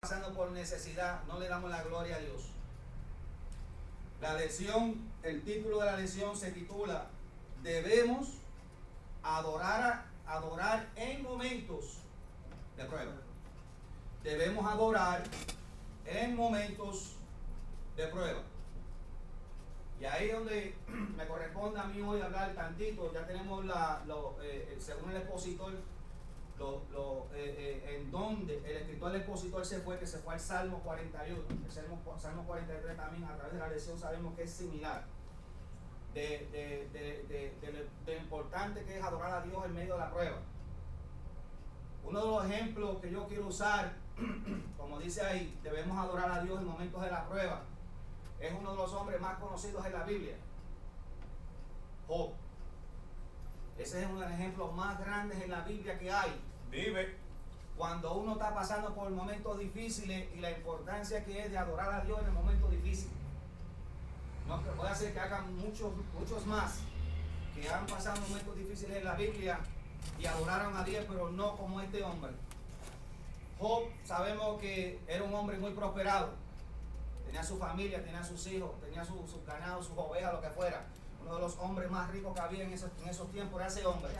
pasando por necesidad, no le damos la gloria a Dios. La lección, el título de la lección se titula Debemos adorar en momentos de prueba. Debemos adorar en momentos de prueba. Y ahí es donde me corresponde a mí hoy hablar tantito. Ya tenemos según el expositor, en donde el escritor del expositor se fue al Salmo 41. El Salmo 43 también, a través de la lección, sabemos que es similar. De lo importante que es adorar a Dios en medio de la prueba. Uno de los ejemplos que yo quiero usar, como dice ahí, debemos adorar a Dios en momentos de la prueba, es uno de los hombres más conocidos en la Biblia, Job. Ese es uno de los ejemplos más grandes en la Biblia que hay. Vive. Cuando uno está pasando por momentos difíciles y la importancia que es de adorar a Dios en el momento difícil. No, puede ser que hagan muchos más que han pasado momentos difíciles en la Biblia y adoraron a Dios, pero no como este hombre. Job, sabemos que era un hombre muy prosperado. Tenía su familia, tenía sus hijos, tenía sus ganados, sus ovejas, lo que fuera. Uno de los hombres más ricos que había en esos tiempos era ese hombre.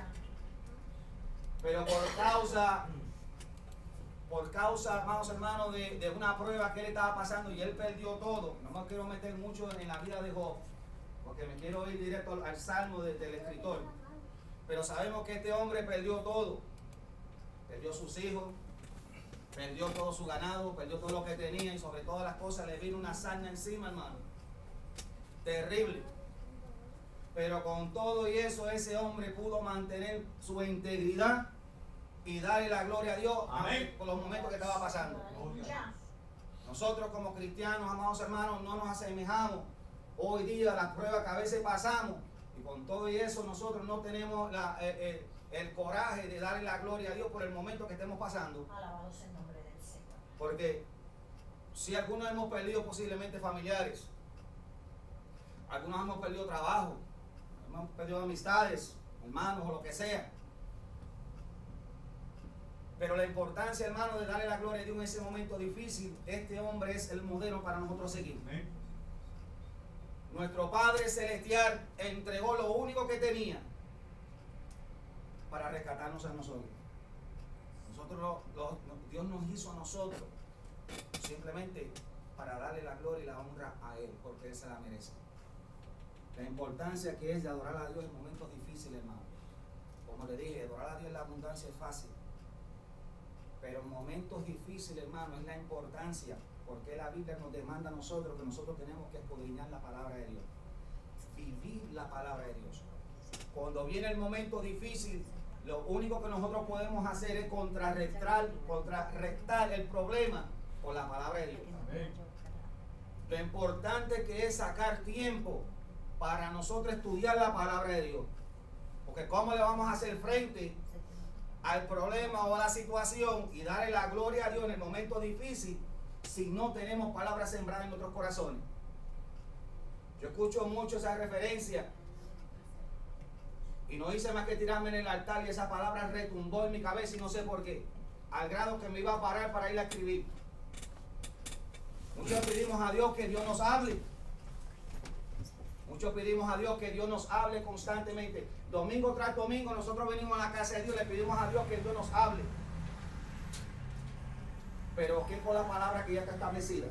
Pero por causa, amados hermanos, de una prueba que él estaba pasando y él perdió todo. No me quiero meter mucho en la vida de Job, porque me quiero ir directo al salmo del escritor. Pero sabemos que este hombre perdió todo. Perdió sus hijos, perdió todo su ganado, perdió todo lo que tenía y sobre todas las cosas le vino una sarna encima, hermano. Terrible. Pero con todo y eso, ese hombre pudo mantener su integridad y darle la gloria a Dios. Amén. Por los momentos que estaba pasando. Nosotros como cristianos, amados hermanos, no nos asemejamos hoy día a las pruebas que a veces pasamos. Y con todo y eso nosotros no tenemos el coraje de darle la gloria a Dios por el momento que estemos pasando. Alabado sea el nombre del Señor. Porque si algunos hemos perdido posiblemente familiares, algunos hemos perdido trabajo, hemos perdido amistades, hermanos o lo que sea. Pero la importancia, hermano, de darle la gloria a Dios en ese momento difícil, este hombre es el modelo para nosotros seguir. Amén. Nuestro Padre Celestial entregó lo único que tenía para rescatarnos a nosotros. Dios nos hizo a nosotros simplemente para darle la gloria y la honra a Él, porque Él se la merece. La importancia que es de adorar a Dios en momentos difíciles, hermano. Como le dije, adorar a Dios en la abundancia es fácil. Pero en momentos difíciles, hermano, es la importancia, porque la Biblia nos demanda a nosotros que nosotros tenemos que escudriñar la palabra de Dios, vivir la palabra de Dios. Cuando viene el momento difícil, lo único que nosotros podemos hacer es contrarrestar el problema con la palabra de Dios. Amén. Lo importante que es sacar tiempo para nosotros estudiar la palabra de Dios. Porque ¿cómo le vamos a hacer frente al problema o a la situación y darle la gloria a Dios en el momento difícil si no tenemos palabras sembradas en nuestros corazones? Yo escucho mucho esa referencia y no hice más que tirarme en el altar y esa palabra retumbó en mi cabeza y no sé por qué, al grado que me iba a parar para ir a escribir. Muchos pedimos a Dios que Dios nos hable. Muchos pedimos a Dios que Dios nos hable constantemente. Domingo tras domingo nosotros venimos a la casa de Dios y le pedimos a Dios que Dios nos hable. Pero ¿qué con la palabra que ya está establecida?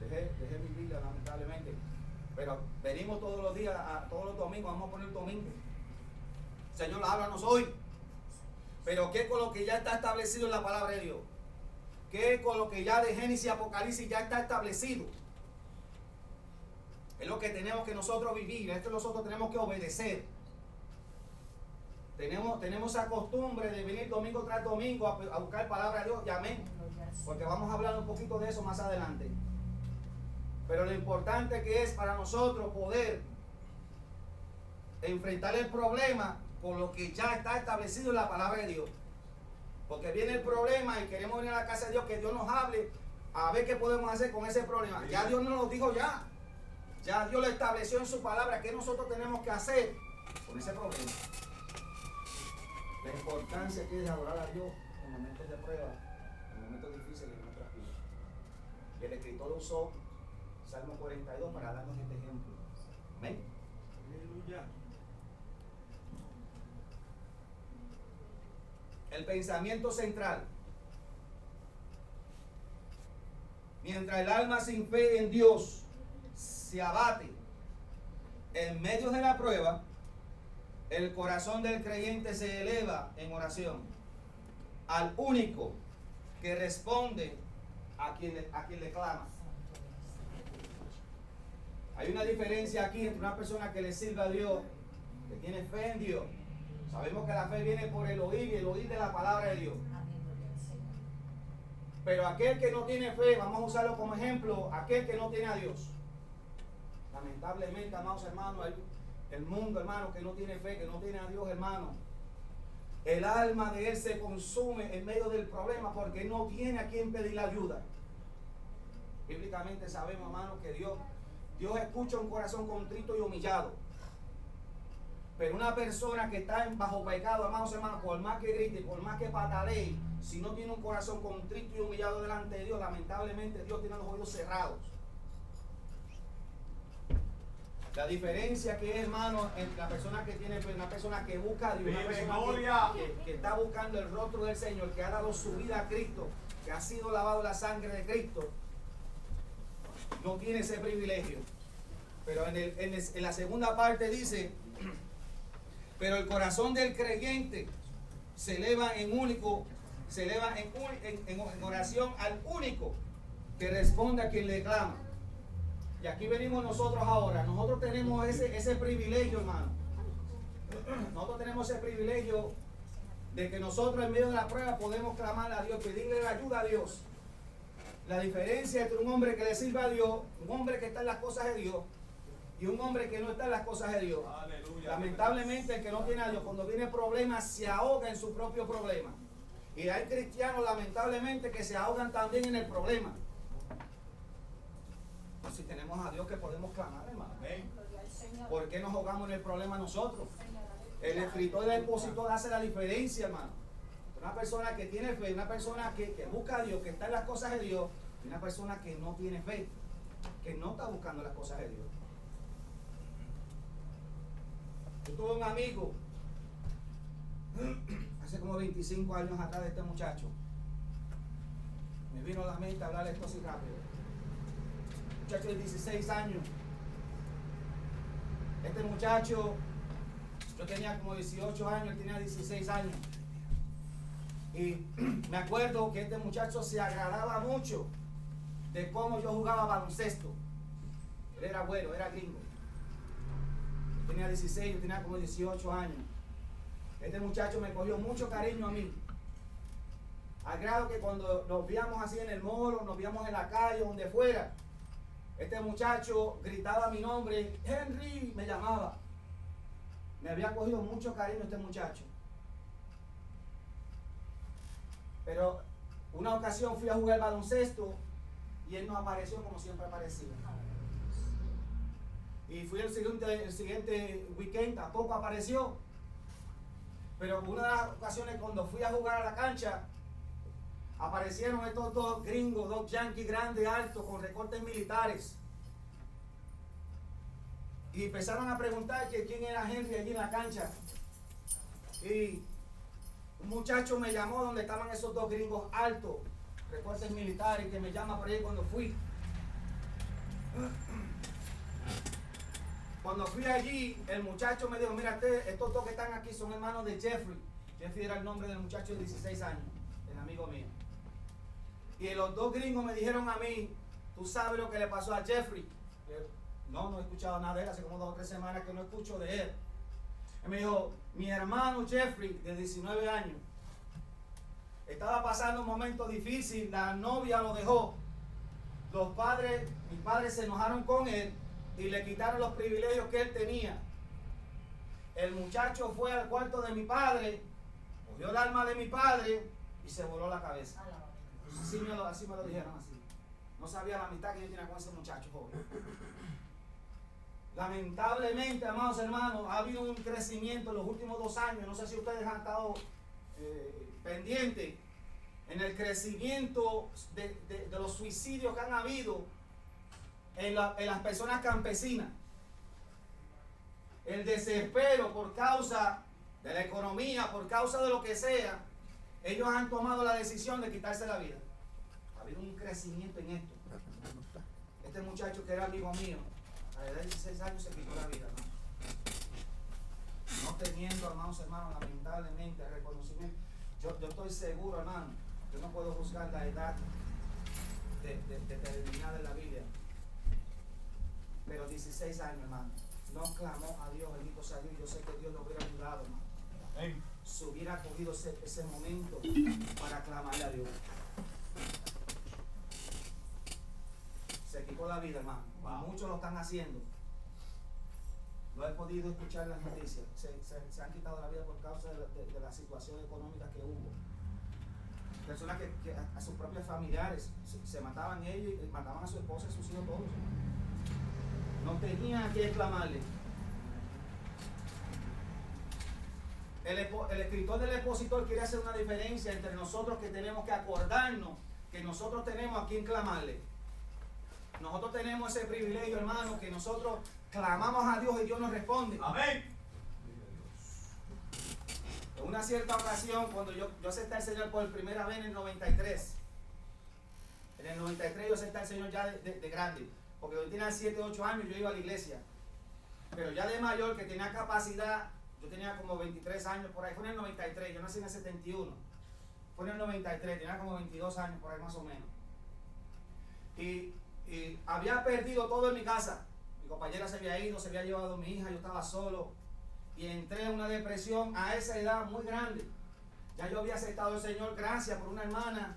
Dejé mi Biblia, lamentablemente. Pero venimos todos los días, todos los domingos, vamos a poner el domingo. Señor, háblanos hoy. Pero ¿qué con lo que ya está establecido en la palabra de Dios? ¿Qué con lo que ya de Génesis y Apocalipsis ya está establecido? Es lo que tenemos que nosotros vivir, esto nosotros tenemos que obedecer. Tenemos esa costumbre de venir domingo tras domingo a buscar palabra de Dios, y amén. Porque vamos a hablar un poquito de eso más adelante. Pero lo importante que es para nosotros poder enfrentar el problema con lo que ya está establecido en la palabra de Dios. Porque viene el problema y queremos venir a la casa de Dios, que Dios nos hable, a ver qué podemos hacer con ese problema. Ya Dios nos lo dijo ya. Ya Dios lo estableció en su palabra. ¿Qué nosotros tenemos que hacer con ese problema? La importancia que es de adorar a Dios en momentos de prueba dicen en otras Biblias. El escritor usó Salmo 42 para darnos este ejemplo. Amén. Aleluya. El pensamiento central. Mientras el alma sin fe en Dios se abate en medio de la prueba, el corazón del creyente se eleva en oración al único que responde a quien le clama. Hay una diferencia aquí entre una persona que le sirve a Dios, que tiene fe en Dios. Sabemos que la fe viene por el oír y el oír de la palabra de Dios. Pero aquel que no tiene fe, vamos a usarlo como ejemplo, aquel que no tiene a Dios. Lamentablemente, amados hermanos, el mundo, hermano, que no tiene fe, que no tiene a Dios, hermano, el alma de él se consume en medio del problema porque no tiene a quien pedir la ayuda. Bíblicamente sabemos, hermano, que Dios escucha un corazón contrito y humillado. Pero una persona que está bajo pecado, amados hermanos, por más que grite, por más que patalee, si no tiene un corazón contrito y humillado delante de Dios, lamentablemente Dios tiene los oídos cerrados. La diferencia que es, hermano, entre la persona que tiene fe, una persona que busca a Dios, una persona que está buscando el rostro del Señor, que ha dado su vida a Cristo, que ha sido lavado en la sangre de Cristo, no tiene ese privilegio. Pero en la segunda parte dice, pero el corazón del creyente se eleva en oración al único que responde a quien le clama. Y aquí venimos nosotros ahora. Nosotros tenemos ese privilegio, hermano. Nosotros tenemos ese privilegio de que nosotros en medio de la prueba podemos clamar a Dios, pedirle la ayuda a Dios. La diferencia entre un hombre que le sirve a Dios, un hombre que está en las cosas de Dios, y un hombre que no está en las cosas de Dios. Aleluya. Lamentablemente el que no tiene a Dios, cuando viene problemas, se ahoga en su propio problema. Y hay cristianos, lamentablemente, que se ahogan también en el problema. Pues si tenemos a Dios que podemos clamar, hermano. ¿Por qué nos ahogamos en el problema nosotros? El escritor y el expositor hace la diferencia, hermano. Una persona que tiene fe, una persona que busca a Dios, que está en las cosas de Dios, y una persona que no tiene fe, que no está buscando las cosas de Dios. Yo tuve un amigo hace como 25 años atrás de este muchacho. Me vino a la mente hablar esto así rápido. Muchacho de 16 años. Este muchacho, yo tenía como 18 años, él tenía 16 años. Y me acuerdo que este muchacho se agradaba mucho de cómo yo jugaba baloncesto. Él era bueno, era gringo. Yo tenía 16, yo tenía como 18 años. Este muchacho me cogió mucho cariño a mí. Al grado que cuando nos veíamos así en el mall, nos veíamos en la calle, donde fuera, este muchacho gritaba mi nombre, Henry, me llamaba. Me había cogido mucho cariño este muchacho. Pero una ocasión fui a jugar baloncesto y él no apareció como siempre aparecía. Y fui el siguiente weekend, tampoco apareció. Pero en una de las ocasiones cuando fui a jugar a la cancha, aparecieron estos dos gringos, dos yanquis grandes, altos, con recortes militares. Y empezaron a preguntar que quién era Henry allí en la cancha. Y un muchacho me llamó donde estaban esos dos gringos altos, recortes militares, que me llama por ahí cuando fui. Cuando fui allí, el muchacho me dijo, mira, estos dos que están aquí son hermanos de Jeffrey. Jeffrey era el nombre del muchacho de 16 años, el amigo mío. Y los dos gringos me dijeron a mí, ¿tú sabes lo que le pasó a Jeffrey? No he escuchado nada de él, hace como 2 o 3 semanas que no escucho de él. Él me dijo, mi hermano Jeffrey, de 19 años, estaba pasando un momento difícil, la novia lo dejó. Mis padres se enojaron con él y le quitaron los privilegios que él tenía. El muchacho fue al cuarto de mi padre, cogió el arma de mi padre y se voló la cabeza. Así me lo dijeron así. No sabía la amistad que yo tenía con ese muchacho joven. Lamentablemente, amados hermanos, ha habido un crecimiento en los últimos 2 años. No sé si ustedes han estado pendientes. en el crecimiento de los suicidios que han habido en las personas campesinas. El desespero por causa de la economía, por causa de lo que sea, ellos han tomado la decisión de quitarse la vida. Ha habido un crecimiento en esto. Este muchacho que era amigo mío, a la edad de 16 años se quitó la vida, hermano. No teniendo, hermanos, lamentablemente, reconocimiento. Yo estoy seguro, hermano, yo no puedo juzgar la edad determinada en la Biblia. Pero 16 años, hermano, no clamó a Dios, bendito sea Dios. Yo sé que Dios lo hubiera ayudado, hermano. Se hubiera cogido ese momento para clamarle a Dios. Se quitó la vida, hermano. Wow. Muchos lo están haciendo. Lo he podido escuchar en las noticias. Se han quitado la vida por causa de la situación económica que hubo. Personas que a sus propios familiares se mataban ellos y mataban a su esposa y a sus hijos todos. No tenían a quién clamarle. El escritor del expositor quiere hacer una diferencia entre nosotros, que tenemos que acordarnos que nosotros tenemos a quien clamarle. Nosotros tenemos ese privilegio, hermano, que nosotros clamamos a Dios y Dios nos responde. Amén. En una cierta ocasión, cuando yo acepté al Señor por primera vez en el 93. En el 93 yo acepté al Señor ya de grande. Porque yo tenía 7, 8 años, yo iba a la iglesia. Pero ya de mayor, que tenía capacidad, yo tenía como 23 años por ahí. Fue en el 93, yo nací en el 71. Fue en el 93, tenía como 22 años por ahí más o menos. Y había perdido todo en mi casa. Mi compañera se había ido, se había llevado a mi hija, yo estaba solo. Y entré en una depresión a esa edad muy grande. Ya yo había aceptado al Señor, gracias por una hermana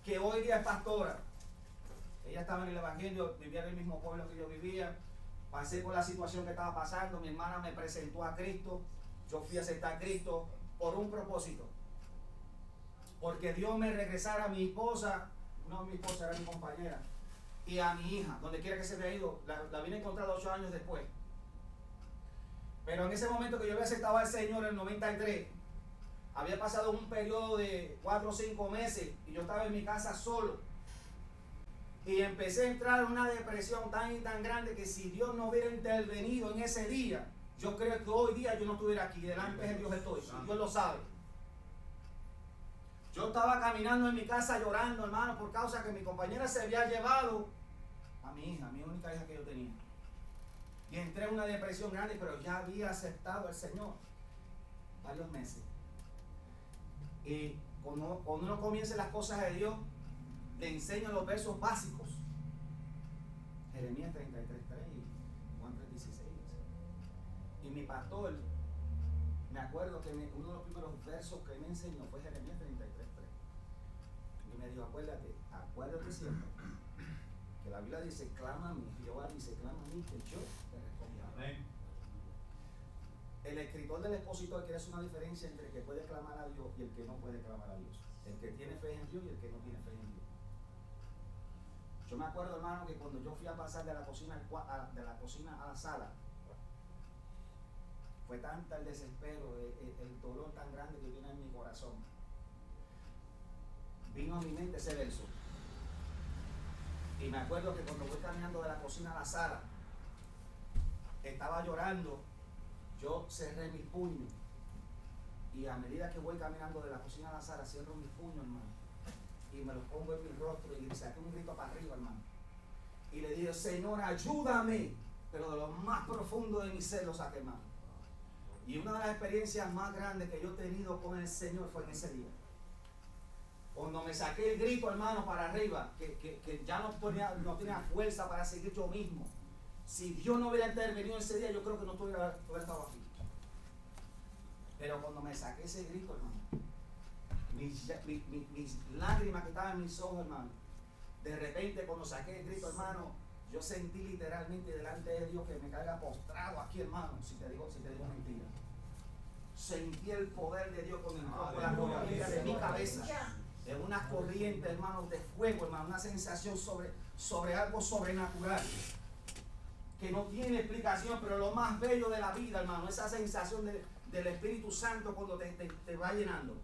que hoy día es pastora. Ella estaba en el evangelio, vivía en el mismo pueblo que yo vivía. Pasé por la situación que estaba pasando. Mi hermana me presentó a Cristo. Yo fui a aceptar a Cristo por un propósito. Porque Dios me regresara a mi esposa. No, mi esposa era mi compañera. Y a mi hija, donde quiera que se me haya ido. La vine a encontrar 8 años después. Pero en ese momento que yo había aceptado al Señor en el 93, había pasado un periodo de 4 o 5 meses y yo estaba en mi casa solo. Y empecé a entrar en una depresión tan y tan grande que si Dios no hubiera intervenido en ese día, yo creo que hoy día yo no estuviera aquí. Delante de Dios estoy. Dios lo sabe. Yo estaba caminando en mi casa llorando, hermano, por causa que mi compañera se había llevado a mi hija, mi única hija que yo tenía. Y entré en una depresión grande, pero ya había aceptado al Señor varios meses. Y cuando uno comienza las cosas de Dios, le enseño los versos básicos. Jeremías 33:3 y Juan 3:16. Y mi pastor, me acuerdo que uno de los primeros versos que me enseñó fue Jeremías 33:3. Y me dijo, acuérdate siempre que la Biblia dice, clama a mí. Jehová dice, clama a mí, que yo te responderé. El escritor del expositor quiere hacer una diferencia entre el que puede clamar a Dios y el que no puede clamar a Dios. El que tiene fe en Dios y el que no tiene fe en Dios. Yo me acuerdo, hermano, que cuando yo fui a pasar de la cocina a la sala, fue tanta el desespero, el dolor tan grande que viene en mi corazón. Vino a mi mente ese verso. Y me acuerdo que cuando voy caminando de la cocina a la sala, estaba llorando, yo cerré mis puños. Y a medida que voy caminando de la cocina a la sala, cierro mis puños, hermano. Y me los pongo en mi rostro y le saqué un grito para arriba, hermano. Y le dije, Señor, ayúdame. Pero de lo más profundo de mi ser lo saqué, hermano. Y una de las experiencias más grandes que yo he tenido con el Señor fue en ese día. Cuando me saqué el grito, hermano, para arriba, que ya no tenía fuerza para seguir yo mismo. Si Dios no hubiera intervenido ese día, yo creo que no hubiera estado aquí. Pero cuando me saqué ese grito, hermano, mis lágrimas que estaban en mis ojos, hermano, de repente cuando saqué el grito, hermano, yo sentí literalmente delante de Dios que me caiga postrado aquí, hermano, si te digo mentira. Sentí el poder de Dios con la rodilla de mi cabeza. En unas corrientes, hermano, de fuego, hermano, una sensación sobre algo sobrenatural que no tiene explicación, pero lo más bello de la vida, hermano, esa sensación del Espíritu Santo cuando te va llenando.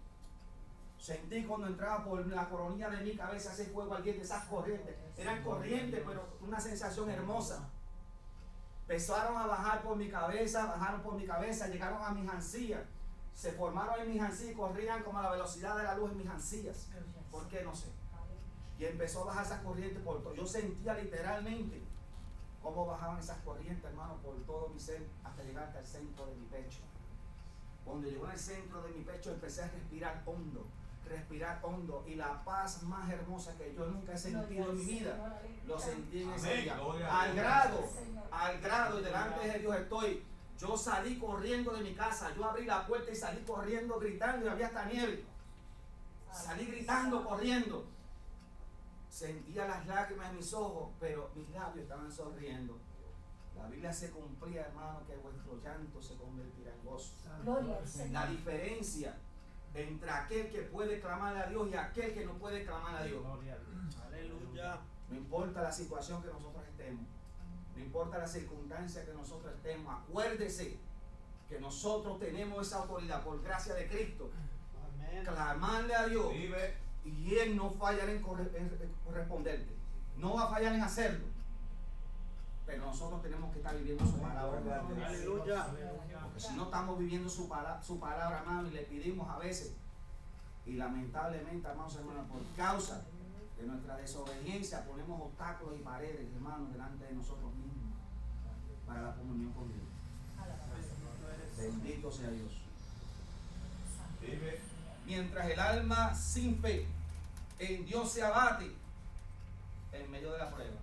Sentí cuando entraba por la coronilla de mi cabeza ese fuego ardiente, esas corrientes. Eran corrientes, pero una sensación hermosa. Empezaron a bajar por mi cabeza, bajaron por mi cabeza, llegaron a mis encías. Se formaron en mis encías y corrían como a la velocidad de la luz en mis encías. ¿Por qué? No sé. Y empezó a bajar esas corrientes por todo. Yo sentía literalmente cómo bajaban esas corrientes, hermano, por todo mi ser, hasta llegar hasta el centro de mi pecho. Cuando llegó al centro de mi pecho, empecé a respirar hondo, y la paz más hermosa que yo nunca he sentido en mi vida, lo sentí en ese día. Al grado, y delante de Dios estoy. Yo salí corriendo de mi casa, yo abrí la puerta y salí corriendo, gritando, y había hasta nieve. Salí gritando, corriendo. Sentía las lágrimas en mis ojos, pero mis labios estaban sonriendo. La Biblia se cumplía, hermano, que vuestro llanto se convertirá en gozo. La diferencia entre aquel que puede clamar a Dios y aquel que no puede clamar a Dios. Aleluya. No importa la situación que nosotros estemos, no importa la circunstancia que nosotros estemos, acuérdese que nosotros tenemos esa autoridad por gracia de Cristo. Amén. Clamarle a Dios. Vive. Y Él no fallará en corresponderte. No va a fallar en hacerlo. Pero nosotros tenemos que estar viviendo su palabra. Aleluya. Porque si no estamos viviendo su palabra, hermano, y le pedimos a veces, y lamentablemente, hermanos, por causa de nuestra desobediencia, ponemos obstáculos y paredes, hermanos, delante de nosotros mismos para la comunión con Dios. Bendito sea Dios. Vive. Mientras el alma sin fe en Dios se abate en medio de la prueba,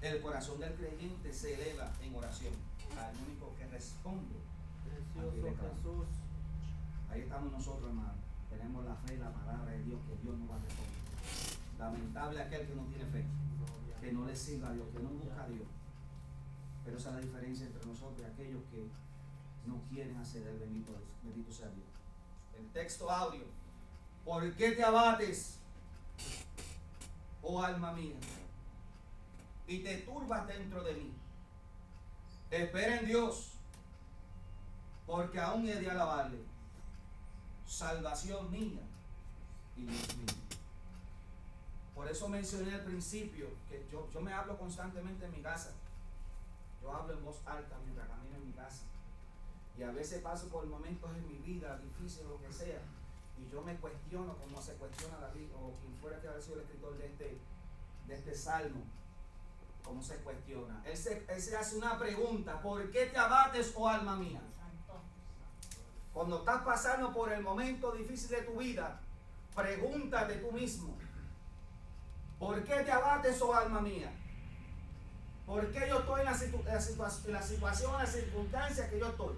el corazón del creyente se eleva en oración al único que responde. Precioso Jesús. Ahí estamos nosotros, hermano. Tenemos la fe y la palabra de Dios, que Dios nos va a responder. Lamentable aquel que no tiene fe, que no le sirva a Dios, que no busca a Dios. Pero esa es la diferencia entre nosotros y aquellos que no quieren acceder. Bendito sea Dios. El texto audio. ¿Por qué te abates, oh alma mía, y te turbas dentro de mí? Espera en Dios, porque aún he de alabarle, salvación mía y Dios mío. Por eso mencioné al principio que yo me hablo constantemente en mi casa. Yo hablo en voz alta mientras camino en mi casa. Y a veces paso por momentos en mi vida difíciles, lo que sea, y yo me cuestiono como se cuestiona David, o quien fuera que haya sido el escritor de este salmo, cómo se cuestiona. Él se hace una pregunta: ¿por qué te abates, oh alma mía? Cuando estás pasando por el momento difícil de tu vida, pregúntate tú mismo: ¿por qué te abates, oh alma mía? ¿Por qué yo estoy en la situación, en la circunstancia que yo estoy?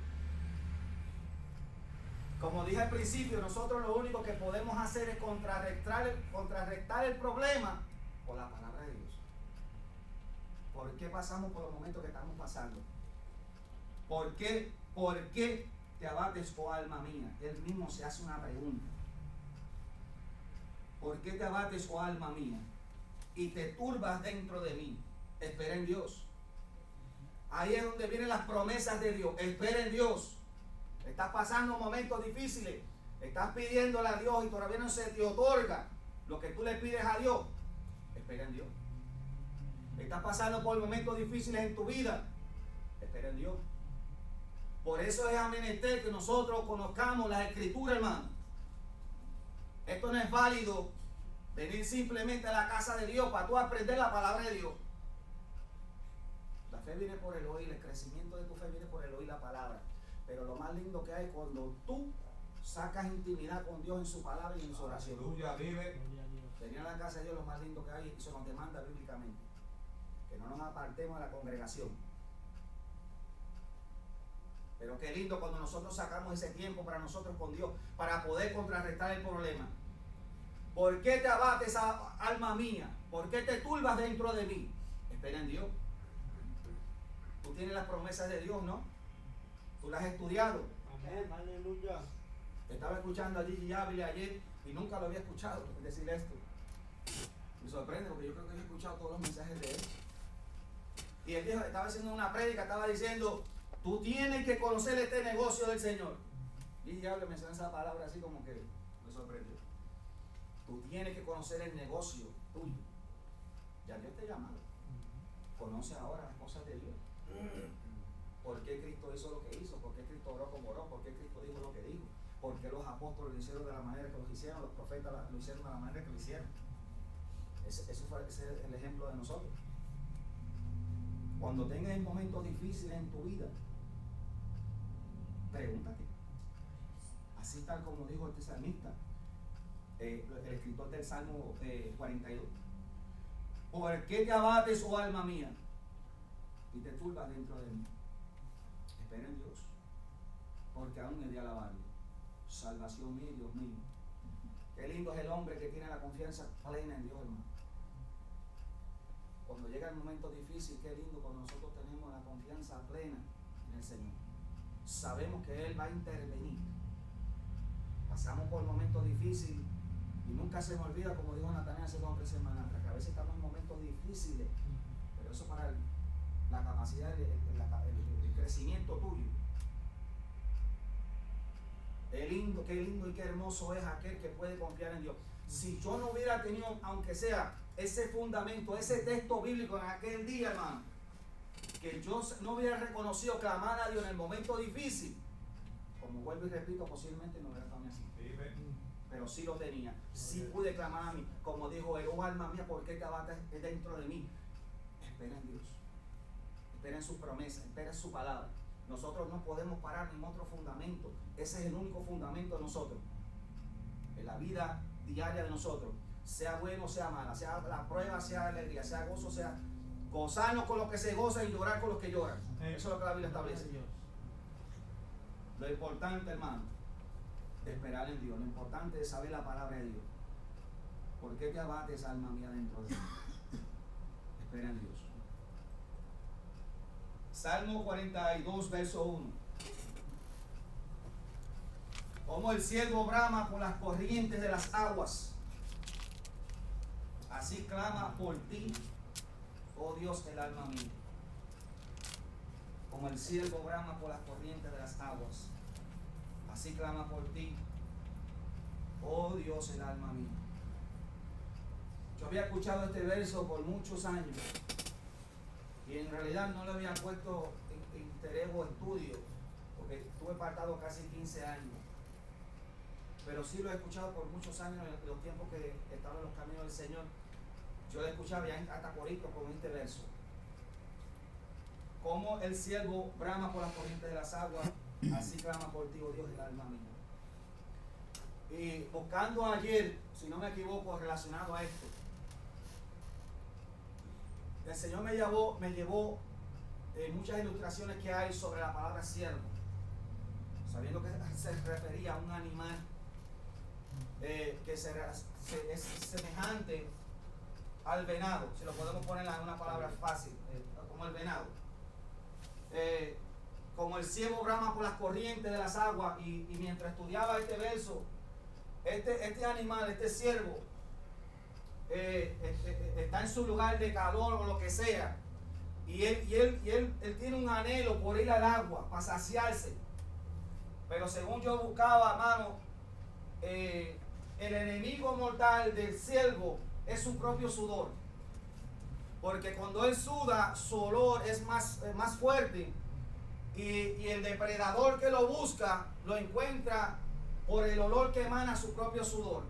Como dije al principio, nosotros lo único que podemos hacer es contrarrestar el problema con la palabra de Dios. ¿Por qué pasamos por los momentos que estamos pasando? ¿Por qué te abates, oh alma mía? Él mismo se hace una pregunta. ¿Por qué te abates, oh alma mía, y te turbas dentro de mí? Espera en Dios. Ahí es donde vienen las promesas de Dios. Espera en Dios. Estás pasando momentos difíciles, estás pidiéndole a Dios y todavía no se te otorga lo que tú le pides a Dios. Espera en Dios. Estás pasando por momentos difíciles en tu vida. Espera en Dios. Por eso es menester que nosotros conozcamos las Escrituras, hermano. Esto no es válido venir simplemente a la casa de Dios para tú aprender la palabra de Dios. La fe viene por el oír, el crecimiento de tu fe viene por el oír la palabra. Pero lo más lindo que hay es cuando tú sacas intimidad con Dios en su palabra y en su oración. Aleluya, vive. Venir a la casa de Dios es lo más lindo que hay y eso nos demanda bíblicamente. Que no nos apartemos de la congregación. Pero qué lindo cuando nosotros sacamos ese tiempo para nosotros con Dios, para poder contrarrestar el problema. ¿Por qué te abates, alma mía? ¿Por qué te turbas dentro de mí? Espera en Dios. Tú tienes las promesas de Dios, ¿no? Tú las has estudiado. Amén. Aleluya. Estaba escuchando a Gigi Ávila ayer y nunca lo había escuchado decir esto. Me sorprende porque yo creo que he escuchado todos los mensajes de él. Y él dijo, estaba haciendo una prédica, estaba diciendo: tú tienes que conocer este negocio del Señor. Gigi Ávila mencionó esa palabra así como que me sorprendió. Tú tienes que conocer el negocio tuyo. Ya Dios te ha llamado. Conoce ahora las cosas de Dios. ¿Por qué Cristo hizo lo que hizo? ¿Por qué Cristo oró como oró? ¿Por qué Cristo dijo lo que dijo? ¿Por qué los apóstoles lo hicieron de la manera que lo hicieron? Los profetas lo hicieron de la manera que lo hicieron. Ese es el ejemplo de nosotros. Cuando tengas momentos difíciles en tu vida, pregúntate. Así tal como dijo este salmista, el escritor del Salmo 42. ¿Por qué te abates, oh alma mía, y te turbas dentro de mí? Espera en Dios, porque aún he de alabarle. Salvación mía, Dios mío. Qué lindo es el hombre que tiene la confianza plena en Dios, hermano. Cuando llega el momento difícil, qué lindo cuando nosotros tenemos la confianza plena en el Señor. Sabemos que Él va a intervenir. Pasamos por momentos difíciles y nunca se me olvida, como dijo Natanael hace 2 o 3 semanas atrás, que a veces estamos en momentos difíciles, pero eso para la capacidad, el crecimiento tuyo. Qué lindo y qué hermoso es aquel que puede confiar en Dios. Si yo no hubiera tenido, aunque sea ese fundamento, ese texto bíblico en aquel día, hermano, que yo no hubiera reconocido clamar a Dios en el momento difícil, como vuelvo y repito, posiblemente no hubiera estado así. Pero sí lo tenía, sí pude clamar a mí, como dijo él, oh alma mía, ¿por qué te abates dentro de mí? Espera en Dios, espera en su promesa, espera en su palabra. Nosotros no podemos parar en otro fundamento. Ese es el único fundamento de nosotros. En la vida diaria de nosotros. Sea bueno, sea mala. Sea la prueba, sea alegría. Sea gozo, sea gozarnos con los que se gozan y llorar con los que lloran. Eso es lo que la Biblia establece. Lo importante, hermano, de esperar en Dios. Lo importante es saber la palabra de Dios. ¿Por qué te abates, alma mía, dentro de mí? Espera en Dios. Salmo 42, verso 1. Como el ciervo brama por las corrientes de las aguas, así clama por ti, oh Dios, el alma mía. Como el ciervo brama por las corrientes de las aguas, así clama por ti, oh Dios, el alma mía. Yo había escuchado este verso por muchos años y en realidad no le había puesto interés o estudio, porque estuve apartado casi 15 años. Pero sí lo he escuchado por muchos años en los tiempos que estaba en los caminos del Señor. Yo lo escuchaba ya hasta corito con este verso. Como el ciervo brama por las corrientes de las aguas, así clama por ti, oh Dios, el alma mía. Y buscando ayer, si no me equivoco, relacionado a esto, el Señor me llevó muchas ilustraciones que hay sobre la palabra siervo, sabiendo que se refería a un animal que es semejante al venado, si lo podemos poner en una palabra fácil, como el venado. Como el ciervo brama por las corrientes de las aguas, y mientras estudiaba este verso, este animal, este ciervo, está en su lugar de calor o lo que sea, y él tiene un anhelo por ir al agua para saciarse. Pero según yo buscaba, hermano, el enemigo mortal del ciervo es su propio sudor, porque cuando él suda, su olor es más fuerte, y el depredador que lo busca lo encuentra por el olor que emana su propio sudor.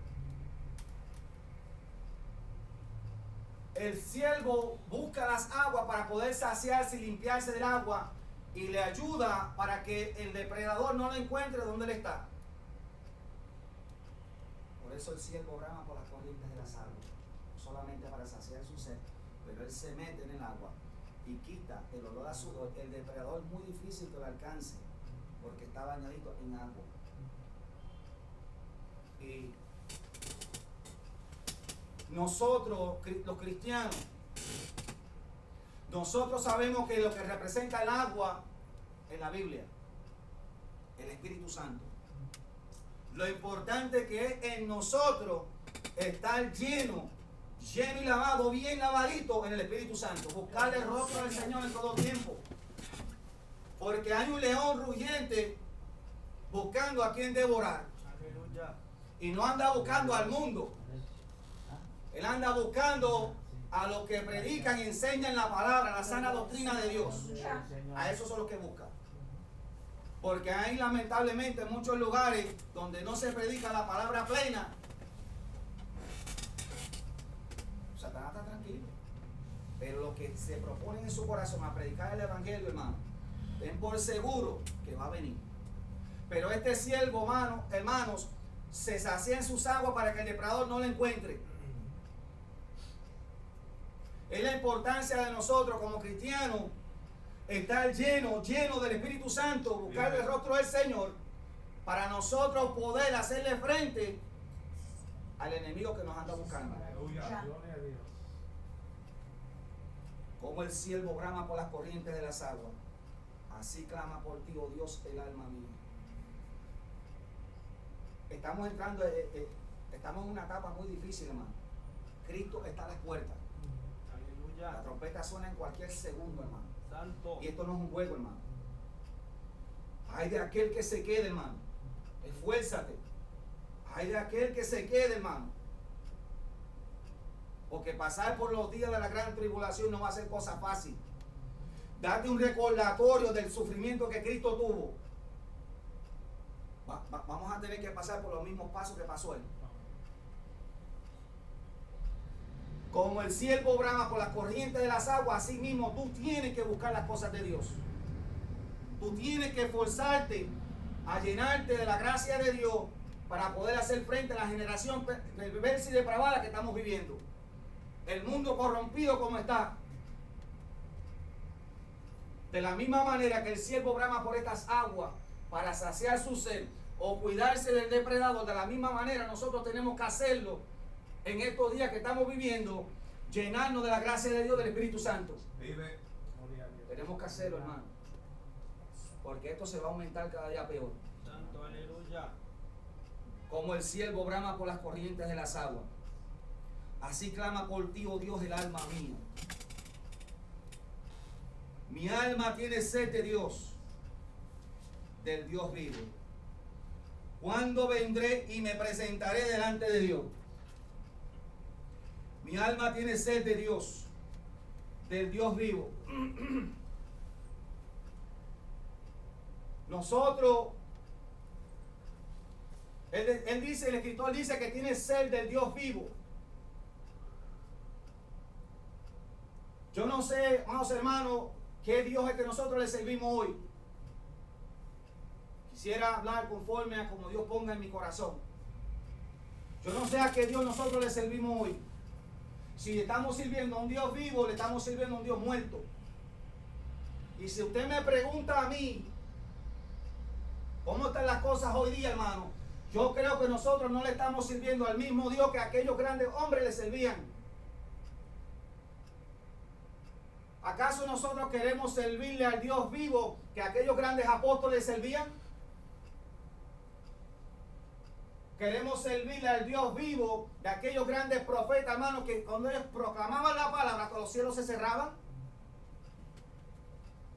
El ciervo busca las aguas para poder saciarse y limpiarse del agua, y le ayuda para que el depredador no lo encuentre donde él está. Por eso el ciervo brama por las corrientes de las aguas, no solamente para saciar su sed, pero él se mete en el agua y quita el olor a sudor. El depredador es muy difícil que lo alcance porque está bañadito en agua. Y nosotros, los cristianos, nosotros sabemos que lo que representa el agua en la Biblia, el Espíritu Santo. Lo importante que es en nosotros estar lleno y lavado, bien lavadito en el Espíritu Santo. Buscarle el rostro del Señor en todo tiempo. Porque hay un león rugiente buscando a quien devorar. Aleluya. Y no anda buscando al mundo. Él anda buscando a los que predican y enseñan la palabra, la sana doctrina de Dios. A esos son los que busca. Porque hay lamentablemente muchos lugares donde no se predica la palabra plena. Satanás está tranquilo. Pero los que se proponen en su corazón a predicar el evangelio, hermano, ten por seguro que va a venir. Pero este siervo, hermanos, se sacía en sus aguas para que el depredador no lo encuentre. Es la importancia de nosotros como cristianos estar lleno del Espíritu Santo, buscar el rostro del Señor, para nosotros poder hacerle frente al enemigo que nos anda buscando. Como el siervo brama por las corrientes de las aguas, así clama por ti, oh Dios, el alma mía. Estamos entrando, estamos en una etapa muy difícil, hermano. Cristo está a las puertas. La trompeta suena en cualquier segundo, hermano. Santo. Y esto no es un juego, hermano. Ay de aquel que se quede, hermano. Esfuérzate. Ay de aquel que se quede, hermano. Porque pasar por los días de la gran tribulación no va a ser cosa fácil. Date un recordatorio del sufrimiento que Cristo tuvo. Vamos a tener que pasar por los mismos pasos que pasó él. Como el siervo brama por las corrientes de las aguas, así mismo tú tienes que buscar las cosas de Dios. Tú tienes que esforzarte a llenarte de la gracia de Dios para poder hacer frente a la generación perversa y depravada que estamos viviendo. El mundo corrompido como está. De la misma manera que el siervo brama por estas aguas para saciar su sed o cuidarse del depredador, de la misma manera nosotros tenemos que hacerlo en estos días que estamos viviendo, llenarnos de la gracia de Dios, del Espíritu Santo. Vive. Tenemos que hacerlo, hermano, porque esto se va a aumentar cada día peor. Santo, aleluya. Como el siervo brama por las corrientes de las aguas, así clama por ti, oh Dios, el alma mía. Mi alma tiene sed de Dios, del Dios vivo. ¿Cuándo vendré y me presentaré delante de Dios? Mi alma tiene sed de Dios, del Dios vivo. Nosotros, él dice, el escritor dice que tiene sed del Dios vivo. Yo no sé, hermanos, qué Dios es que nosotros le servimos hoy. Quisiera hablar conforme a como Dios ponga en mi corazón. Yo no sé a qué Dios nosotros le servimos hoy. Si le estamos sirviendo a un Dios vivo, le estamos sirviendo a un Dios muerto. Y si usted me pregunta a mí, ¿cómo están las cosas hoy día, hermano? Yo creo que nosotros no le estamos sirviendo al mismo Dios que aquellos grandes hombres le servían. ¿Acaso nosotros queremos servirle al Dios vivo que aquellos grandes apóstoles servían? Queremos servirle al Dios vivo de aquellos grandes profetas, hermanos, que cuando ellos proclamaban la palabra, con los cielos se cerraban.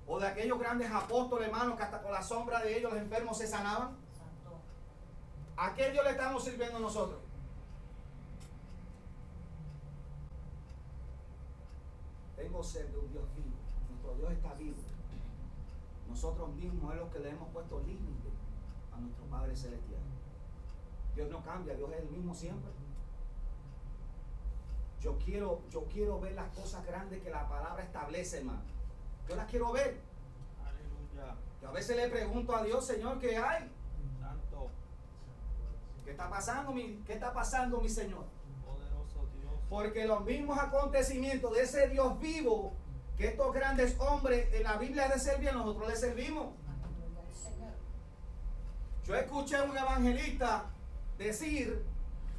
O de aquellos grandes apóstoles, hermanos, que hasta con la sombra de ellos los enfermos se sanaban. ¿A qué Dios le estamos sirviendo nosotros? Tengo sed de un Dios vivo. Nuestro Dios está vivo. Nosotros mismos es los que le hemos puesto límite a nuestro Padre Celestial. Dios no cambia, Dios es el mismo siempre. Yo quiero ver las cosas grandes que la palabra establece, hermano. Yo las quiero ver. Aleluya. Yo a veces le pregunto a Dios, Señor, ¿qué hay? Santo. ¿Qué está pasando, mi Señor? Poderoso Dios. Porque los mismos acontecimientos de ese Dios vivo que estos grandes hombres en la Biblia le servían, nosotros le servimos. Yo escuché a un evangelista decir,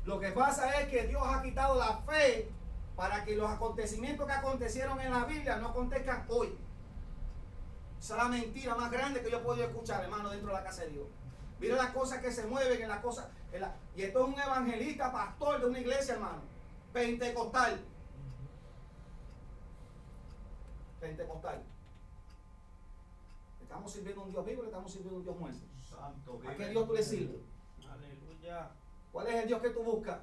lo que pasa es que Dios ha quitado la fe para que los acontecimientos que acontecieron en la Biblia no acontezcan hoy. Esa es la mentira más grande que yo he podido escuchar, hermano, dentro de la casa de Dios. Mira las cosas que se mueven en las cosas. Y esto es un evangelista, pastor de una iglesia, hermano. Pentecostal. Pentecostal. ¿Le estamos sirviendo a un Dios vivo o le estamos sirviendo a un Dios muerto? Santo, ¿A qué Dios tú le sirves? Aleluya. ¿Cuál es el Dios que tú buscas?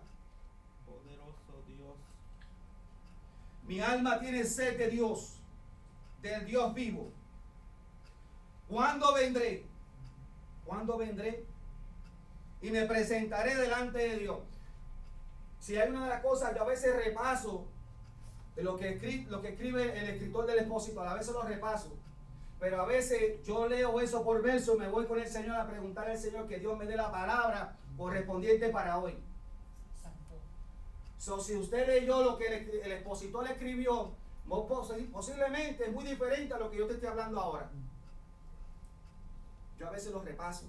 Poderoso Dios. Mi alma tiene sed de Dios, del Dios vivo. ¿Cuándo vendré? ¿Cuándo vendré? Y me presentaré delante de Dios. Si hay una de las cosas, yo a veces repaso de lo que escribe el escritor del Expósito, a veces lo repaso. Pero a veces yo leo verso por verso y me voy con el Señor a preguntarle al Señor que Dios me dé la palabra correspondiente para hoy. Santo. So, si usted leyó lo que el expositor le escribió, posiblemente es muy diferente a lo que yo te estoy hablando ahora. Yo a veces lo repaso.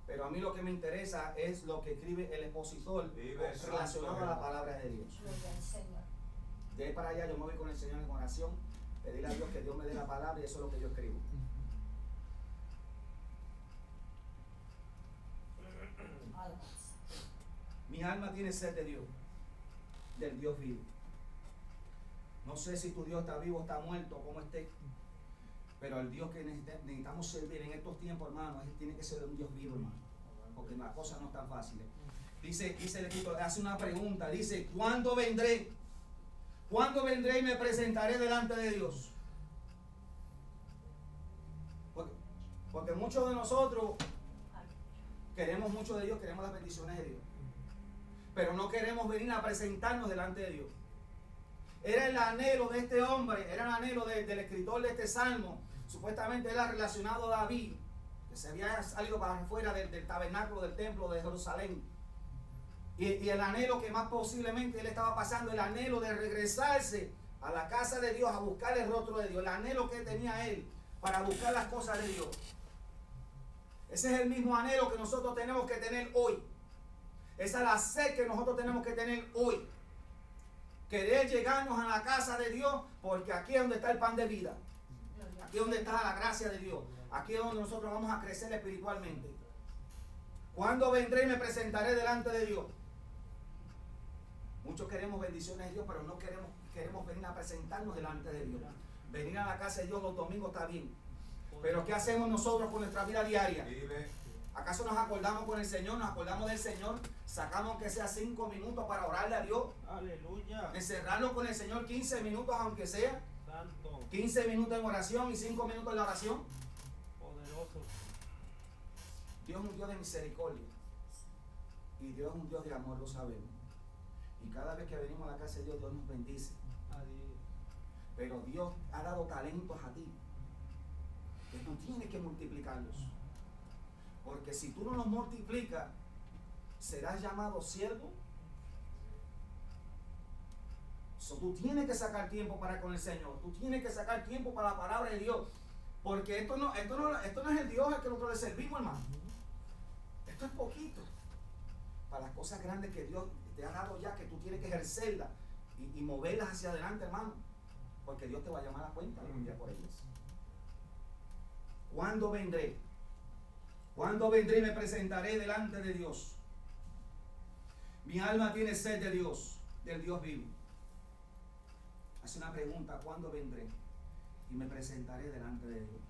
Pero a mí lo que me interesa es lo que escribe el expositor relacionado a la palabra de Dios. Gloria al Señor. De ahí para allá yo me voy con el Señor en oración, pedirle a Dios que Dios me dé la palabra y eso es lo que yo escribo. Alabanza. Mi alma tiene sed de Dios, del Dios vivo. No sé si tu Dios está vivo o está muerto, como esté, pero el Dios que necesitamos servir en estos tiempos, hermano, tiene que ser un Dios vivo, hermano, porque las cosas no están fáciles. Dice el escritor, hace una pregunta, dice, ¿cuándo vendré? ¿Cuándo vendré y me presentaré delante de Dios? Porque muchos de nosotros queremos mucho de Dios, queremos las bendiciones de Dios, pero no queremos venir a presentarnos delante de Dios. Era el anhelo de este hombre, era el anhelo del escritor de este salmo. Supuestamente era relacionado a David, que se había salido para afuera del tabernáculo del templo de Jerusalén. Y el anhelo que más posiblemente él estaba pasando, el anhelo de regresarse a la casa de Dios, a buscar el rostro de Dios, el anhelo que tenía él para buscar las cosas de Dios. Ese es el mismo anhelo que nosotros tenemos que tener hoy. Esa es la sed que nosotros tenemos que tener hoy. Querer llegarnos a la casa de Dios, porque aquí es donde está el pan de vida. Aquí es donde está la gracia de Dios. Aquí es donde nosotros vamos a crecer espiritualmente. ¿Cuándo vendré y me presentaré delante de Dios? Muchos queremos bendiciones de Dios, pero no queremos venir a presentarnos delante de Dios. Venir a la casa de Dios los domingos está bien. Pero ¿qué hacemos nosotros con nuestra vida diaria? ¿Acaso nos acordamos con el Señor? ¿Nos acordamos del Señor? ¿Sacamos que sea 5 minutos para orarle a Dios? Aleluya. Encerrarlo con el Señor 15 minutos aunque sea. Santo. 15 minutos en oración y 5 minutos en la oración. Poderoso. Dios es un Dios de misericordia. Y Dios es un Dios de amor, lo sabemos. Y cada vez que venimos a la casa de Dios, Dios nos bendice. Adiós. Pero Dios ha dado talentos a ti, que tú tienes que multiplicarlos. Porque si tú no los multiplicas, serás llamado siervo. Tú tienes que sacar tiempo para con el Señor. Tú tienes que sacar tiempo para la palabra de Dios. Porque esto no es el Dios al que nosotros le servimos, hermano. Esto es poquito para las cosas grandes que Dios te ha dado ya, que tú tienes que ejercerlas y moverlas hacia adelante, hermano. Porque Dios te va a llamar a cuenta algún día por ellas. ¿Cuándo vendré? ¿Cuándo vendré y me presentaré delante de Dios? Mi alma tiene sed de Dios, del Dios vivo. Hace una pregunta, ¿cuándo vendré? Y me presentaré delante de Dios.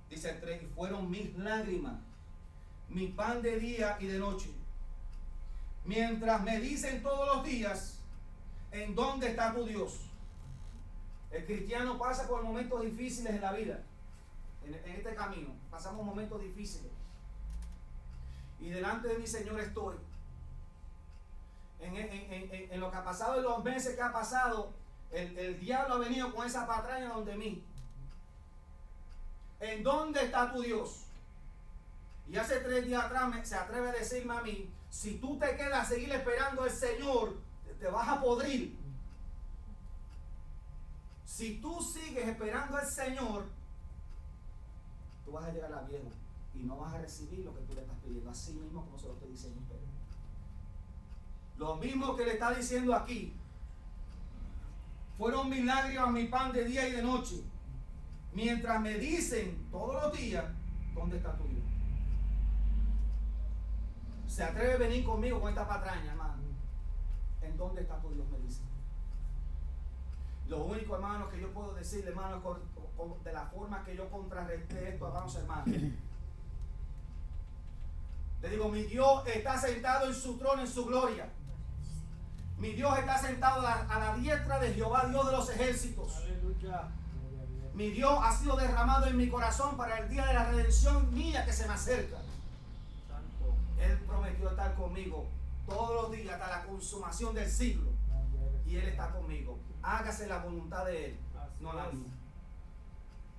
Dice el 3, y fueron mis lágrimas, mi pan de día y de noche. Mientras me dicen todos los días, ¿en dónde está tu Dios? El cristiano pasa por momentos difíciles en la vida. En este camino pasamos momentos difíciles y delante de mi Señor estoy en lo que ha pasado, en los meses que ha pasado. El diablo ha venido con esa patraña donde mí. ¿En dónde está tu Dios? Y hace 3 días atrás se atreve a decirme a mí, si tú te quedas a seguir esperando al Señor, te vas a podrir. Si tú sigues esperando al Señor, tú vas a llegar a viejo y no vas a recibir lo que tú le estás pidiendo, así mismo como se lo estoy diciendo a usted. Lo mismo que le está diciendo aquí. Fueron mis lágrimas, mi pan de día y de noche. Mientras me dicen todos los días, ¿dónde está tu Dios? Se atreve a venir conmigo con esta patraña, hermano. ¿En dónde está tu Dios? Me dice. Lo único, hermano, que yo puedo decirle, hermano, de la forma que yo contrarresté esto, vamos, hermano. Le digo, mi Dios está sentado en su trono, en su gloria. Mi Dios está sentado a la diestra de Jehová, Dios de los ejércitos. Aleluya. Mi Dios ha sido derramado en mi corazón para el día de la redención mía que se me acerca. Santo. Él prometió estar conmigo todos los días hasta la consumación del siglo. Y Él está conmigo. Hágase la voluntad de Él, Así no la es. mía.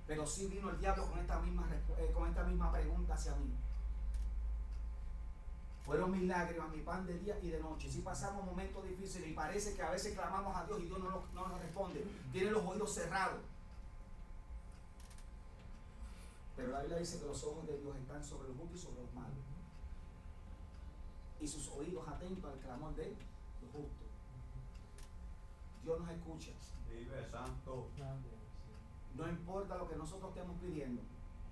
Pero sí vino el diablo con esta misma pregunta hacia mí. Fueron mis lágrimas, mi pan de día y de noche. Si pasamos momentos difíciles y parece que a veces clamamos a Dios y Dios no nos responde. Tiene los oídos cerrados. Pero la Biblia dice que los ojos de Dios están sobre los justos y sobre los malos. Y sus oídos atentos al clamor de los justos. Dios nos escucha. Vive santo. No importa lo que nosotros estemos pidiendo.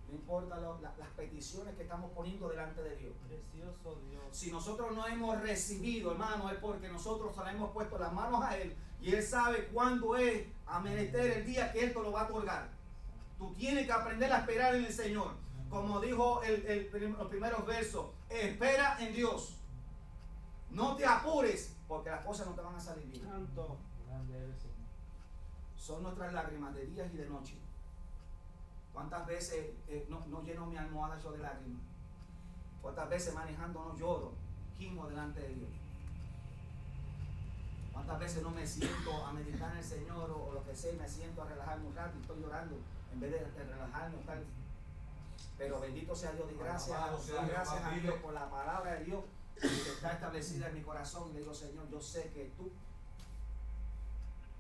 No importa las peticiones que estamos poniendo delante de Dios. Precioso Dios. Si nosotros no hemos recibido, hermano, es porque nosotros le hemos puesto las manos a Él y Él sabe cuándo es a menester el día que Él te lo va a otorgar. Tú tienes que aprender a esperar en el Señor. Como dijo los primeros versos, espera en Dios. No te apures porque las cosas no te van a salir bien. Santo. Son nuestras lágrimas de días y de noche. ¿Cuántas veces no lleno mi almohada yo de lágrimas? ¿Cuántas veces manejando no lloro, gimo delante de Dios? ¿Cuántas veces no me siento a meditar en el Señor o lo que sea y me siento a relajarme un rato y estoy llorando en vez de relajarme tal? Pero bendito sea Dios y gracias a Dios por la palabra de Dios que está establecida en mi corazón. Y le digo, Señor, yo sé que tú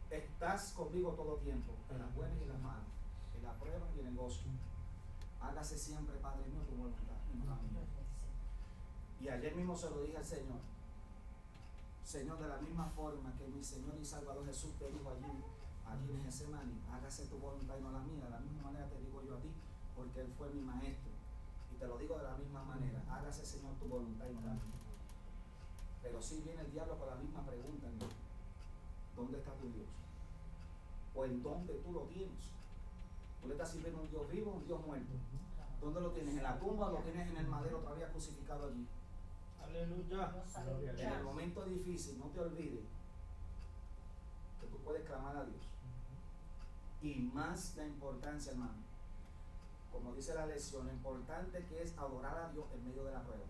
estás conmigo todo tiempo, en las buenas y en las malas, en la prueba y en el gozo. Hágase siempre, Padre mío, tu voluntad, y no la mía. Y ayer mismo se lo dije al Señor. Señor, de la misma forma que mi Señor y Salvador Jesús te dijo allí en Getsemaní, hágase tu voluntad y no la mía. De la misma manera te digo yo a ti, porque Él fue mi maestro. Y te lo digo de la misma manera, hágase, Señor, tu voluntad y no la mía. Pero sí viene el diablo con la misma pregunta, ¿no? ¿Dónde está tu Dios? ¿O en dónde tú lo tienes? ¿Tú le estás sirviendo a un Dios vivo o un Dios muerto? ¿Dónde lo tienes? ¿En la tumba o lo tienes en el madero todavía crucificado allí? Aleluya. En el momento difícil, no te olvides que tú puedes clamar a Dios. Y más la importancia, hermano, como dice la lección, lo importante que es adorar a Dios en medio de la prueba.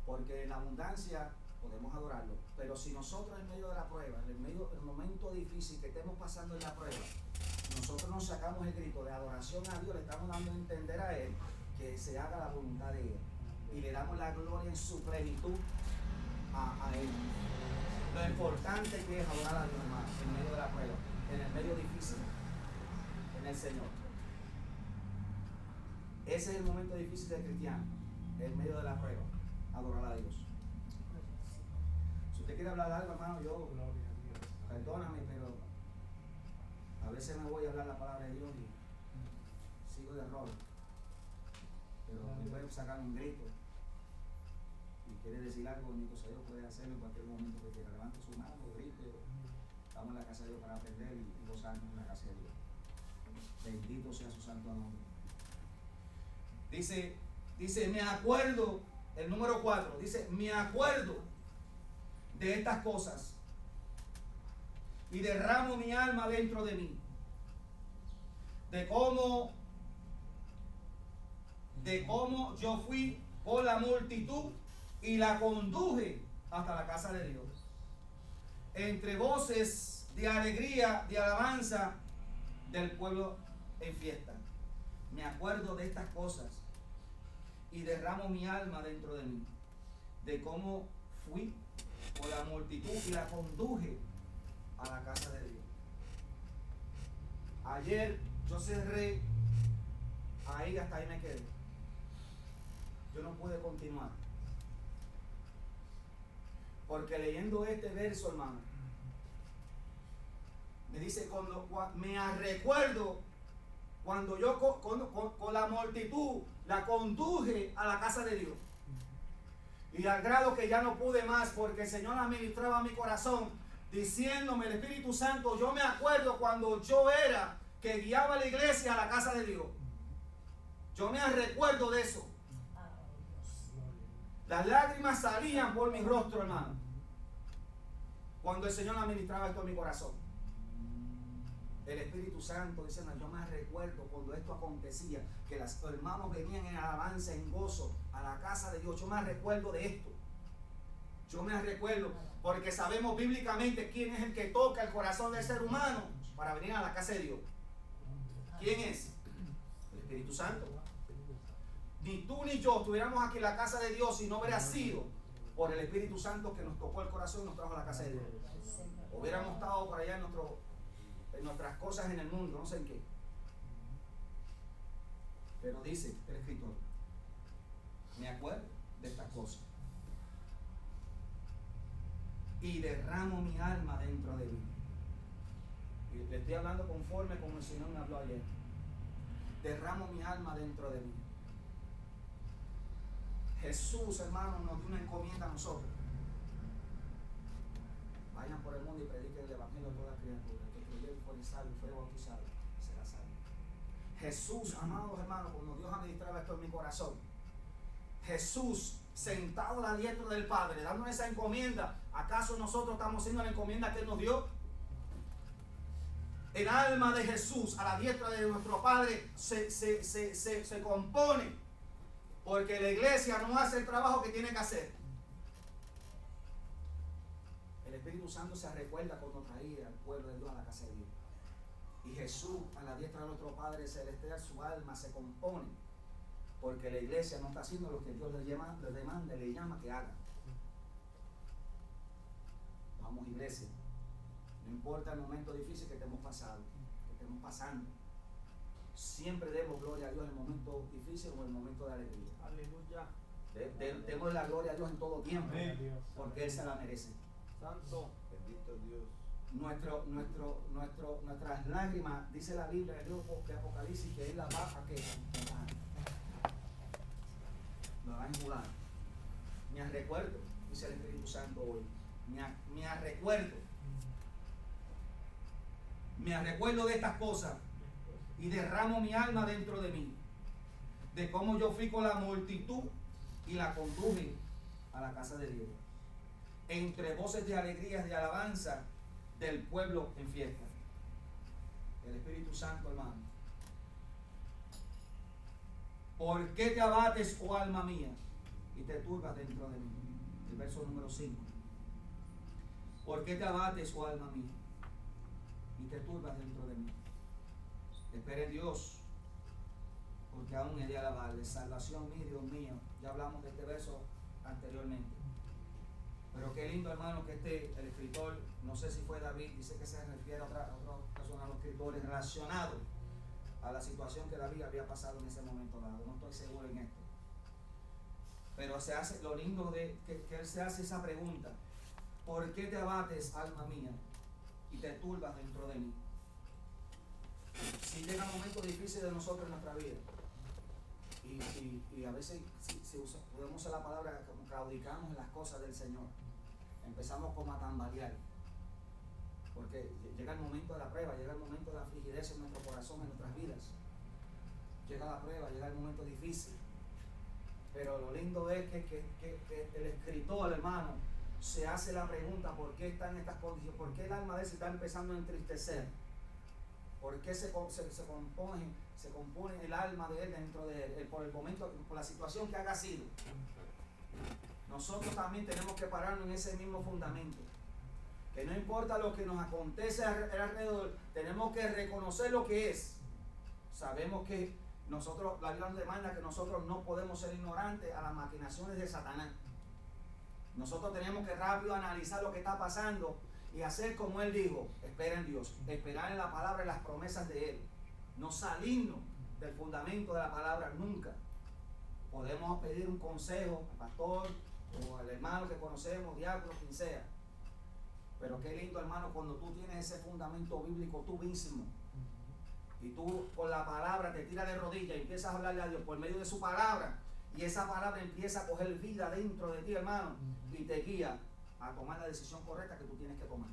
Porque en la abundancia podemos adorarlo, pero si nosotros en medio de la prueba, en medio del momento difícil que estemos pasando en la prueba, nosotros nos sacamos el grito de adoración a Dios, le estamos dando a entender a Él que se haga la voluntad de Él. Y le damos la gloria en su plenitud a Él. Lo importante que es adorar a Dios, hermano, en medio de la prueba, en el medio difícil, en el Señor. Ese es el momento difícil del cristiano, en medio de la prueba, adorar a Dios. Si usted quiere hablar de algo, hermano, yo, perdóname, pero a veces me voy a hablar la palabra de Dios y sigo de error. Pero me puede sacar un grito y quiere decir algo, bendito sea Dios, puede hacerlo en cualquier momento que quiera. Levante su mano, grite. Estamos en la casa de Dios para aprender y gozarnos en la casa de Dios. Bendito sea su santo nombre. Dice, me acuerdo, el número 4, dice, me acuerdo de estas cosas y derramo mi alma dentro de mí, de cómo yo fui con la multitud y la conduje hasta la casa de Dios, entre voces de alegría, de alabanza del pueblo en fiesta. Me acuerdo de estas cosas y derramo mi alma dentro de mí, de cómo fui con la multitud y la conduje a la casa de Dios. Ayer yo cerré ahí, hasta ahí me quedé. Yo no pude continuar. Porque leyendo este verso, hermano, me dice, me recuerdo cuando yo con la multitud la conduje a la casa de Dios. Y al grado que ya no pude más, porque el Señor administraba mi corazón, diciéndome, el Espíritu Santo, yo me acuerdo cuando yo era que guiaba a la iglesia a la casa de Dios. Yo me recuerdo de eso. Las lágrimas salían por mi rostro, hermano, cuando el Señor administraba esto en mi corazón. El Espíritu Santo dice, yo me recuerdo cuando esto acontecía, que los hermanos venían en alabanza, en gozo, a la casa de Dios. Yo me recuerdo de esto. Yo me recuerdo, porque sabemos bíblicamente quién es el que toca el corazón del ser humano para venir a la casa de Dios. ¿Quién es? El Espíritu Santo. Ni tú ni yo estuviéramos aquí en la casa de Dios si no hubiera sido por el Espíritu Santo que nos tocó el corazón y nos trajo a la casa de Dios. Hubiéramos estado por allá en nuestras cosas en el mundo, no sé en qué. Pero dice el escritor, me acuerdo de estas cosas y derramo mi alma dentro de mí. Y le estoy hablando conforme como el Señor me habló ayer. Derramo mi alma dentro de mí. Jesús, hermano, nos dio una encomienda a nosotros. Vayan por el mundo y prediquen el evangelio a toda criatura. El que creyó y fue salvo y fue bautizado será salvo. Jesús, amados hermanos, cuando Dios administraba esto en mi corazón, Jesús sentado a la diestra del Padre, dándonos esa encomienda. ¿Acaso nosotros estamos haciendo la encomienda que Él nos dio? El alma de Jesús a la diestra de nuestro Padre se compone porque la iglesia no hace el trabajo que tiene que hacer. El Espíritu Santo se recuerda cuando traía al pueblo de Dios a la casa de Dios. Y Jesús a la diestra de nuestro Padre Celestial, su alma se compone porque la iglesia no está haciendo lo que Dios le demanda, le llama que haga. Vamos, iglesia. No importa el momento difícil que estemos pasando. Siempre demos gloria a Dios en el momento difícil o en el momento de alegría. Aleluya. Demos la gloria a Dios en todo tiempo, Amén. porque Él se la merece. Santo. Bendito Dios. Nuestras lágrimas, dice la Biblia en el libro de Apocalipsis, que Él las va a que lo va a enjugar. Me recuerdo, dice el Espíritu Santo hoy. Me recuerdo de estas cosas y derramo mi alma dentro de mí, de cómo yo fui con la multitud y la conduje a la casa de Dios, entre voces de alegrías, de alabanza del pueblo en fiesta. El Espíritu Santo, hermano. ¿Por qué te abates, oh alma mía, y te turbas dentro de mí? El verso número 5. ¿Por qué te abates, oh alma mía, y te turbas dentro de mí? Espera en Dios, porque aún he de alabarle. Salvación mía, Dios mío. Ya hablamos de este verso anteriormente. Pero qué lindo, hermano, que el escritor, no sé si fue David, dice que se refiere a otra persona, a los escritores relacionados a la situación que David había pasado en ese momento dado. No estoy seguro en esto. Pero se hace lo lindo de que él se hace esa pregunta: ¿por qué te abates, alma mía, y te turbas dentro de mí? Si llega un momento difícil de nosotros en nuestra vida, y a veces podemos usar la palabra como claudicamos en las cosas del Señor, empezamos como a tambalear, porque llega el momento de la prueba, llega el momento de la frigidez en nuestro corazón, en nuestras vidas, llega la prueba, llega el momento difícil. Pero lo lindo es que el escritor, hermano, se hace la pregunta: ¿por qué está en estas condiciones? ¿Por qué el alma de él se está empezando a entristecer? ¿Por qué se compone el alma de él dentro de él? Por el momento, por la situación que haya sido. Nosotros también tenemos que pararnos en ese mismo fundamento. Que no importa lo que nos acontece alrededor, tenemos que reconocer lo que es. Sabemos que nosotros, la Biblia nos demanda que nosotros no podemos ser ignorantes a las maquinaciones de Satanás. Nosotros tenemos que rápido analizar lo que está pasando y hacer como Él dijo: espera en Dios, esperar en la palabra y las promesas de Él. No salirnos del fundamento de la palabra nunca. Podemos pedir un consejo al pastor o al hermano que conocemos, diácono, quien sea. Pero qué lindo, hermano, cuando tú tienes ese fundamento bíblico tú mismo. Y tú con la palabra te tiras de rodillas y empiezas a hablarle a Dios por medio de su palabra. Y esa palabra empieza a coger vida dentro de ti, hermano, y te guía a tomar la decisión correcta que tú tienes que tomar.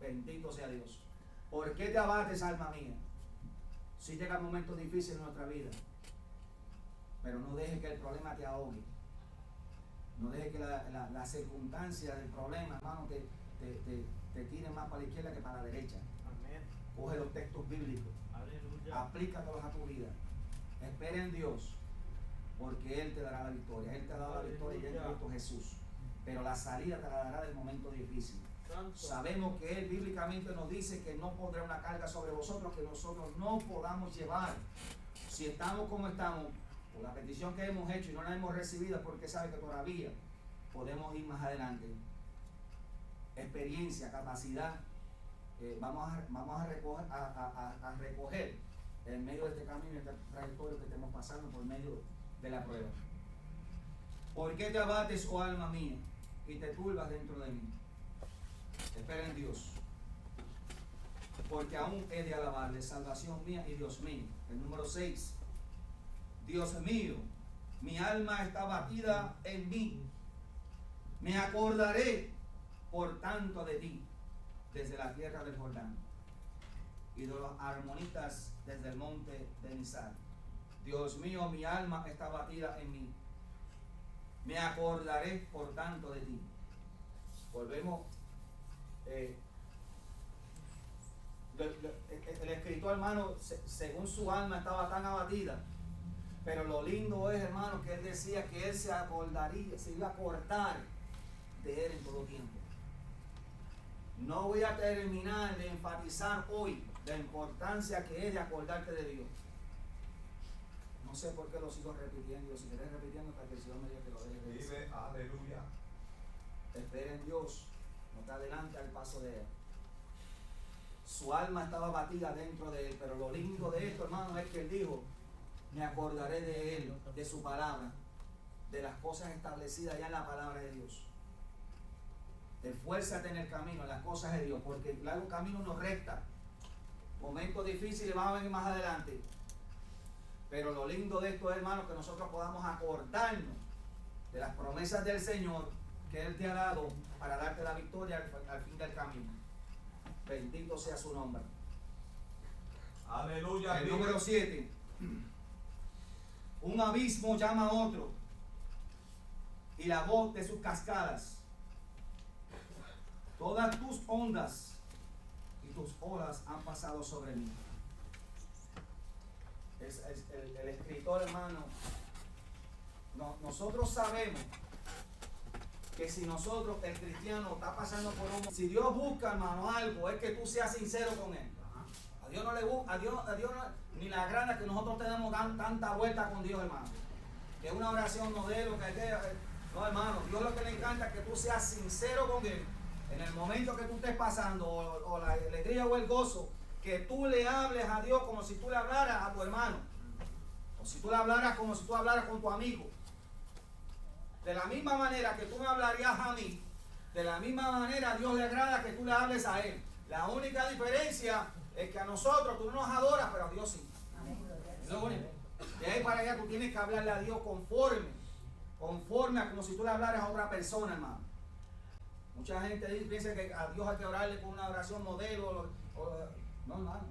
Bendito sea Dios. ¿Por qué te abates, alma mía? Si llega un momento difícil en nuestra vida, pero no dejes que el problema te ahogue. No dejes que la circunstancia del problema, hermano, te tiren más para la izquierda que para la derecha. Amén. Coge los textos bíblicos, Aleluya. aplícatelos a tu vida. Espera en Dios, porque Él te dará la victoria. Él te ha dado la victoria ya en Cristo Jesús. Pero la salida te la dará del momento difícil. Santo. Sabemos que Él bíblicamente nos dice que no pondrá una carga sobre vosotros que nosotros no podamos llevar. Si estamos como estamos, por la petición que hemos hecho y no la hemos recibido, porque sabe que todavía podemos ir más adelante. Experiencia, capacidad, vamos a recoger en medio de este camino y este trayectorio que estemos pasando por medio de la prueba. ¿Por qué te abates, oh alma mía, y te turbas dentro de mí? Espera en Dios, porque aún he de alabarle, salvación mía y Dios mío. El número 6. Dios mío, mi alma está batida en mí. Me acordaré por tanto de ti desde la tierra del Jordán y de los armonitas desde el monte de Mizar. Dios mío, mi alma está batida en mí. Me acordaré por tanto de ti. Volvemos. El escritor, hermano, según su alma estaba tan abatida, pero lo lindo es, hermano, que él decía que él se acordaría, se iba a acordar de él en todo tiempo. No voy a terminar de enfatizar hoy la importancia que es de acordarte de Dios. No sé por qué lo sigo repitiendo, lo seguiré repitiendo hasta que el Señor me diga que lo deje de decir. Vive, aleluya. Espera en Dios, no te adelante al paso de Él. Su alma estaba batida dentro de Él, pero lo lindo de esto, hermano, es que Él dijo, me acordaré de Él, de su palabra, de las cosas establecidas ya en la palabra de Dios. Esfuérzate en el camino, en las cosas de Dios, porque el largo camino nos recta. Momentos difíciles van a venir más adelante. Pero lo lindo de esto es, hermano, que nosotros podamos acordarnos de las promesas del Señor que Él te ha dado para darte la victoria al fin del camino. Bendito sea su nombre. Aleluya. El número 7. Un abismo llama a otro y la voz de sus cascadas. Todas tus ondas y tus olas han pasado sobre mí. El escritor, hermano, nosotros sabemos que si nosotros, el cristiano, está pasando por un... Si Dios busca, hermano, algo, es que tú seas sincero con Él. A Dios no le busca, a Dios no, ni la agrada que nosotros tenemos tanta vuelta con Dios, hermano. Que una oración no dé lo que hay que... No, hermano, Dios lo que le encanta es que tú seas sincero con Él. En el momento que tú estés pasando, o la alegría o el gozo, que tú le hables a Dios como si tú le hablaras a tu hermano. O si tú le hablaras como si tú hablaras con tu amigo. De la misma manera que tú me hablarías a mí, de la misma manera a Dios le agrada que tú le hables a Él. La única diferencia es que a nosotros tú no nos adoras, pero a Dios sí. Es lo único. De ahí para allá tú tienes que hablarle a Dios conforme a como si tú le hablaras a otra persona, hermano. Mucha gente piensa que a Dios hay que orarle con una oración modelo. No, hermano.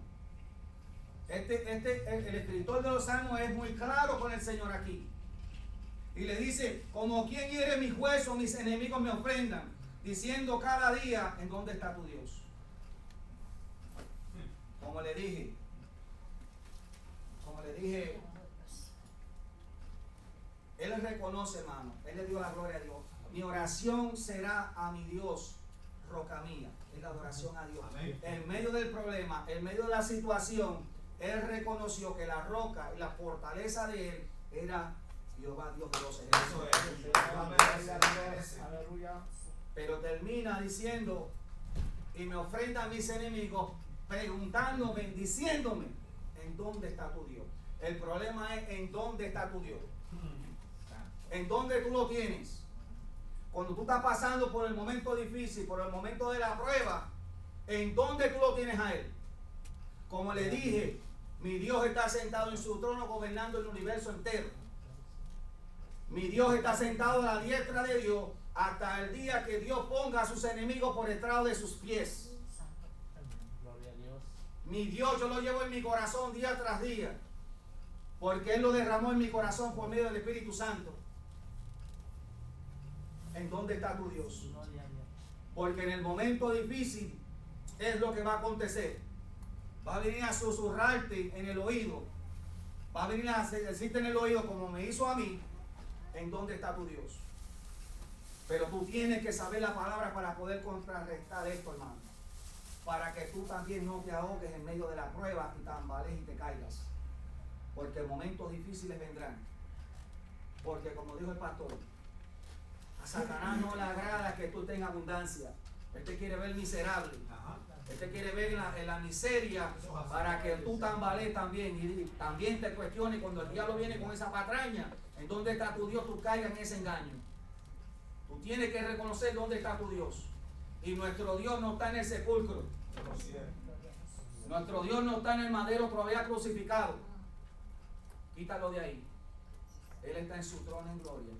El escritor de los Salmos es muy claro con el Señor aquí. Y le dice, como quien hiere mis huesos, mis enemigos me ofrendan, diciendo cada día, ¿en dónde está tu Dios? Como le dije, él reconoce, hermano, él le dio la gloria a Dios. Mi oración será a mi Dios, roca mía. Es la adoración a Dios. Amén. En medio del problema, en medio de la situación, él reconoció que la roca y la fortaleza de él era Jehová, Dios de los ejércitos. Aleluya. Pero termina diciendo, y me ofrenda a mis enemigos, preguntándome, diciéndome, ¿en dónde está tu Dios? El problema es, ¿en dónde está tu Dios? ¿En dónde tú lo tienes? Cuando tú estás pasando por el momento difícil, por el momento de la prueba, ¿en dónde tú lo tienes a Él? Como le dije, mi Dios está sentado en su trono gobernando el universo entero. Mi Dios está sentado a la diestra de Dios hasta el día que Dios ponga a sus enemigos por estrado de sus pies. Gloria a Dios. Mi Dios yo lo llevo en mi corazón día tras día, porque Él lo derramó en mi corazón por medio del Espíritu Santo. ¿En dónde está tu Dios? Gloria a Dios. Porque en el momento difícil es lo que va a acontecer. Va a venir a susurrarte en el oído. Va a venir a decirte en el oído como me hizo a mí. ¿En dónde está tu Dios? Pero tú tienes que saber la palabra para poder contrarrestar esto, hermano. Para que tú también no te ahogues en medio de la prueba y tambalees y te caigas. Porque momentos difíciles vendrán. Porque como dijo el pastor, a Satanás no le agrada que tú tengas abundancia. Él te quiere ver miserable. Él te quiere ver en la miseria para que tú tambalees también y también te cuestiones cuando el diablo viene con esa patraña. ¿En dónde está tu Dios? Tú caigas en ese engaño. Tú tienes que reconocer dónde está tu Dios. Y nuestro Dios no está en el sepulcro. Nuestro Dios no está en el madero todavía crucificado. Quítalo de ahí. Él está en su trono en gloria.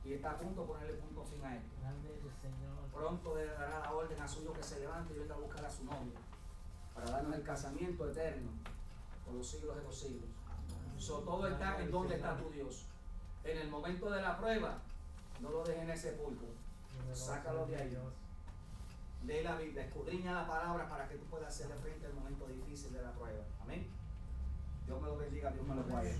Y está a punto de ponerle punto fin a esto. Grande es el Señor. Pronto le dará la orden a su hijo que se levante y venga a buscar a su novia para darnos el casamiento eterno por los siglos de los siglos. Todo está en donde está tu Dios. En el momento de la prueba, no lo dejes en el sepulcro. Sácalo de ahí. Lee la Biblia, escudriña la palabra para que tú puedas hacerle frente al momento difícil de la prueba. Amén. Dios me lo bendiga, Dios me lo guarde.